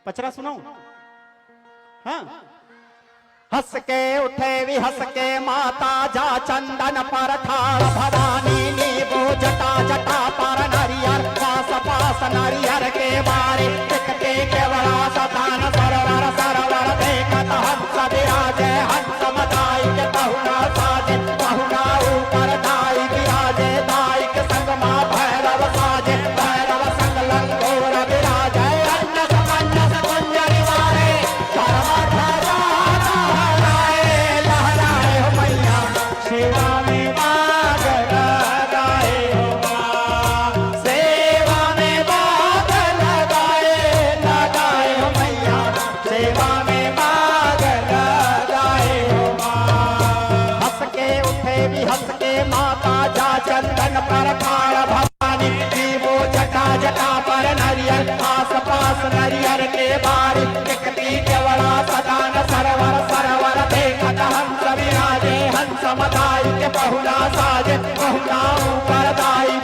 पचरा सुनाऊं? हाँ। हंस के उठे भी हंस के माता जा चंदन पर थाल भवानी नीबू जटा जटा पर नरियर पास पास नरियर के बारे टिकटे के बड़ा सतान सरोवर सरोवर देखत हंस विराजे हंस मदाई के पहुना साजे पहुना ऊपर दाई विराजे दाई के संग मां भैरव साजे भैरव संग लंगोर विराजे अन्नस अन्नस कुंजरी वारे धर्म सेवा में बाग लगाए हो मां, सेवा में बाग लगाए हो मैया, सेवा में बाग लगाए हो मां। हंस के उठे भी हंस के माता जा चंदन पर खाड़ भवानी वो जटा जटा पर नरियर आस पास नरियर के बारी टिकती केवड़ा सदान सरवर सरवर देखत हंस विराजे हंस मदाई के पहुना साजे पहुना ऊपर दाई